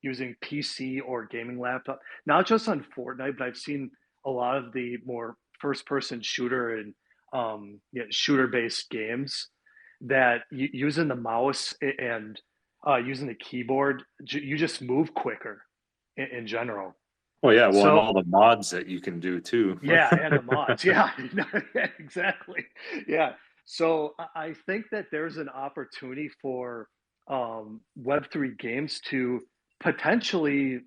using PC or gaming laptop, not just on Fortnite, but I've seen a lot of the more first-person shooter and shooter-based games that using the mouse and using the keyboard, you just move quicker in general. Well, yeah. Well, and So all the mods that you can do too. yeah, and the mods. Yeah, yeah, exactly. Yeah. So I think that there's an opportunity for Web3 games to potentially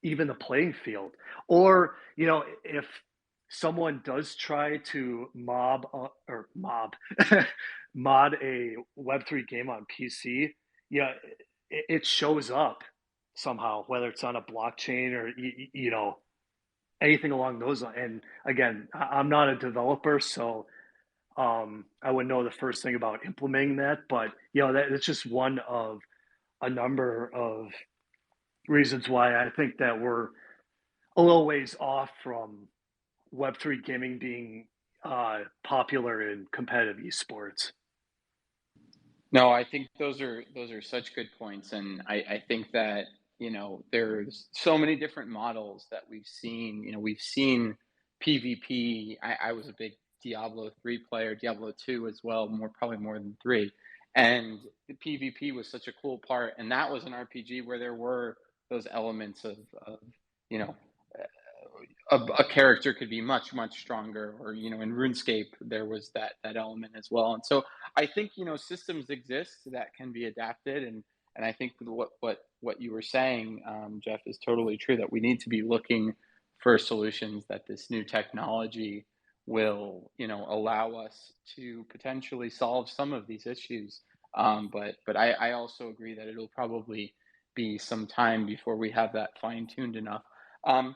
even the playing field. Or, if someone does try to mod a Web3 game on PC, yeah, it shows up somehow, whether it's on a blockchain or, anything along those lines. And again, I'm not a developer, so I wouldn't know the first thing about implementing that. But that's just one of a number of reasons why I think that we're a little ways off from Web3 gaming being popular in competitive esports. No, I think those are such good points, and I think that there's so many different models that we've seen. We've seen PvP. I was a big Diablo 3 player, Diablo 2 as well, probably more than 3, and the PvP was such a cool part, and that was an RPG where there were those elements of you know a character could be much much stronger, or in RuneScape there was that element as well. And so I think systems exist that can be adapted, and I think what you were saying, Jeff, is totally true, that we need to be looking for solutions that this new technology will allow us to potentially solve some of these issues. But I also agree that it'll probably be some time before we have that fine tuned enough. um,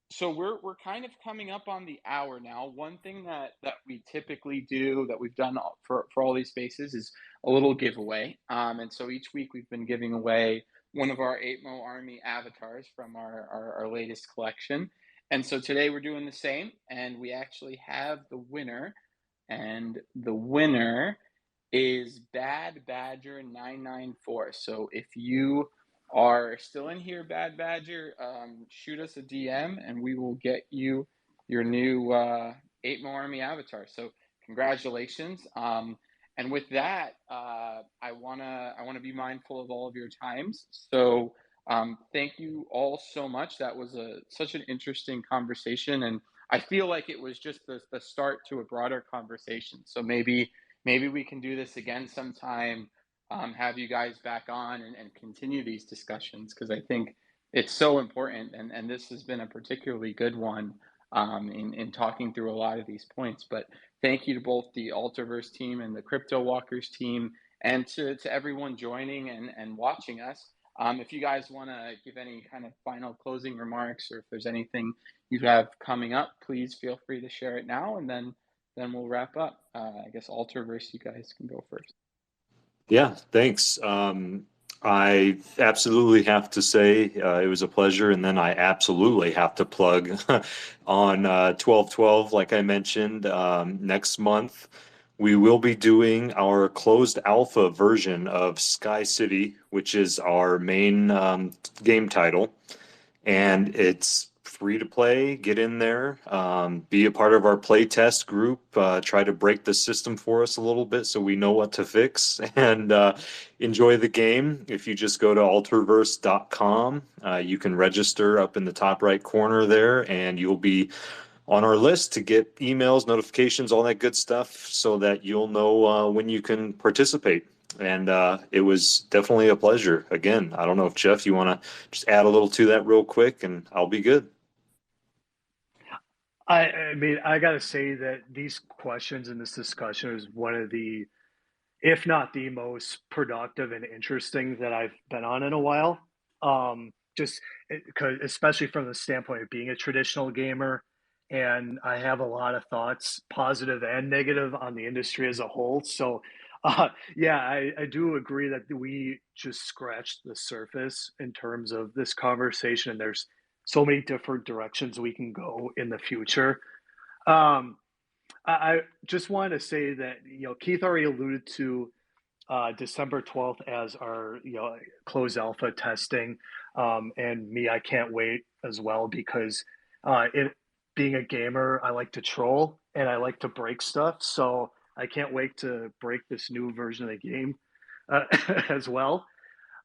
so we're kind of coming up on the hour now. One thing that we typically do, that we've done for all these spaces, is a little giveaway. And so each week we've been giving away one of our 8Mo Army avatars from our latest collection. And so today we're doing the same, and we actually have the winner, and the winner is Bad Badger 994. So if you are still in here, Bad Badger, shoot us a DM, and we will get you your new 8Mo Army avatar. So congratulations. And with that, I wanna be mindful of all of your times. So thank you all so much. That was such an interesting conversation, and I feel like it was just the start to a broader conversation. So maybe we can do this again sometime, have you guys back on, and continue these discussions, because I think it's so important, and this has been a particularly good one, in talking through a lot of these points. But thank you to both the Alterverse team and the Crypto Walkers team, and to everyone joining and watching us. If you guys want to give any kind of final closing remarks, or if there's anything you have coming up, please feel free to share it now, and then we'll wrap up. I guess Alterverse, you guys can go first. Yeah, thanks. I absolutely have to say it was a pleasure, and then I absolutely have to plug on 12/12, like I mentioned, next month. We will be doing our closed alpha version of Sky City, which is our main game title, and it's free to play. Get in there, be a part of our play test group, try to break the system for us a little bit so we know what to fix, and enjoy the game. If you just go to alterverse.com, you can register up in the top right corner there, and you'll be on our list to get emails, notifications, all that good stuff, so that you'll know when you can participate. And it was definitely a pleasure. Again, I don't know if Jeff, you want to just add a little to that real quick, and I'll be good. I mean, I got to say that these questions and this discussion is one of the, if not the most productive and interesting that I've been on in a while. Just because, especially from the standpoint of being a traditional gamer, and I have a lot of thoughts, positive and negative, on the industry as a whole. So, yeah, I do agree that we just scratched the surface in terms of this conversation. And there's so many different directions we can go in the future. Um, I just wanted to say that, Keith already alluded to December 12th as our closed alpha testing, and me, I can't wait as well, because it being a gamer, I like to troll and I like to break stuff, so I can't wait to break this new version of the game uh, as well.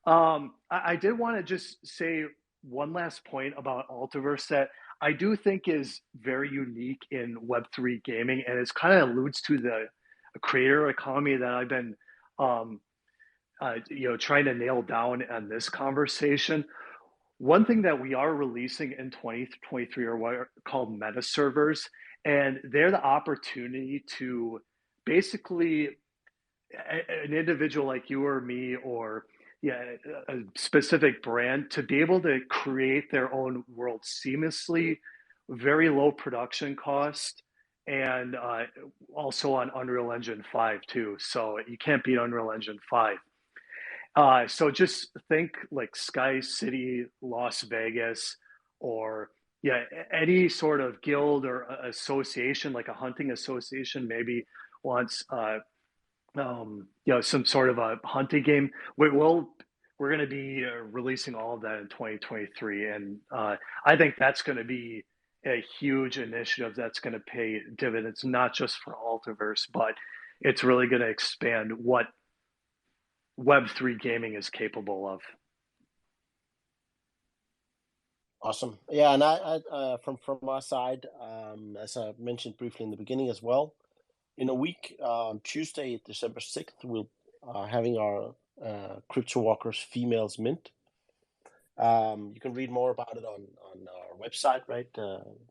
I did want to just say one last point about Altiverse that I do think is very unique in Web3 gaming, and it kind of alludes to the creator economy that I've been, um, trying to nail down on this conversation. One thing that we are releasing in 2023 are what are called meta servers, and they're the opportunity to basically an individual like you or me, or yeah, a specific brand, to be able to create their own world seamlessly, very low production cost, and also on Unreal Engine 5 too. So you can't beat Unreal Engine 5. So just think like Sky City, Las Vegas, or yeah, any sort of guild or association, like a hunting association, maybe wants some sort of a hunting game. We're going to be releasing all of that in 2023, and I think that's going to be a huge initiative that's going to pay dividends, not just for Altiverse, but it's really going to expand what Web3 gaming is capable of. Awesome. Yeah, and from our side, as I mentioned briefly in the beginning as well, in a week, on Tuesday, December 6th, we'll having our Crypto Walkers Females Mint. You can read more about it on our website, right?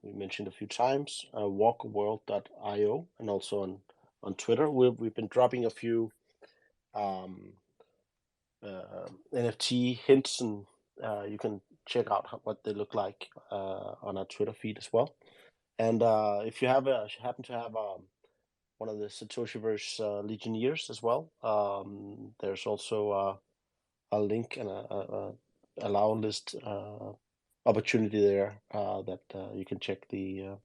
We mentioned a few times, walkworld.io, and also on Twitter. We've been dropping a few NFT hints, and you can check out what they look like on our Twitter feed as well. And if you happen to have one of the Satoshiverse Legionnaires as well, there's also a link and a allow list opportunity there that you can check the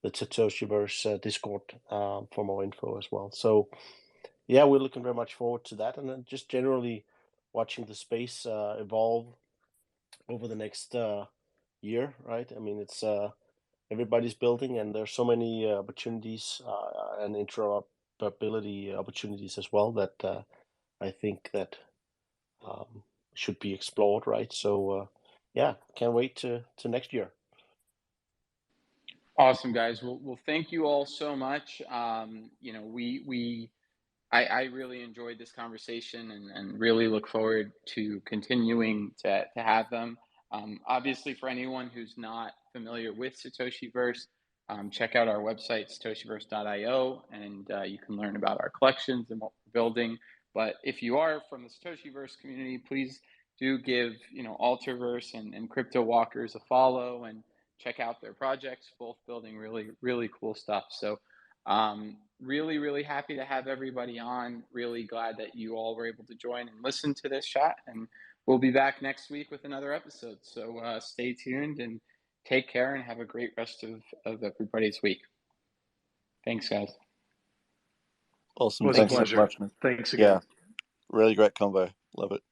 Satoshiverse Discord for more info as well. So yeah, we're looking very much forward to that, and then just generally watching the space evolve over the next year, right? I mean, it's everybody's building, and there's so many opportunities and interoperability opportunities as well that I think that should be explored, right? So yeah, can't wait to next year. Awesome, guys. Well, thank you all so much. I really enjoyed this conversation, and really look forward to continuing to have them. Obviously, for anyone who's not familiar with Satoshiverse, check out our website, satoshiverse.io, and you can learn about our collections and what we're building. But if you are from the Satoshiverse community, please do give, Alterverse and Crypto Walkers a follow and check out their projects, both building really, really cool stuff. So really, really happy to have everybody on. Really glad that you all were able to join and listen to this chat. And we'll be back next week with another episode. So stay tuned and take care and have a great rest of everybody's week. Thanks, guys. Awesome. It was Thanks a so pleasure. much, man. Thanks again. Yeah, really great combo. Love it.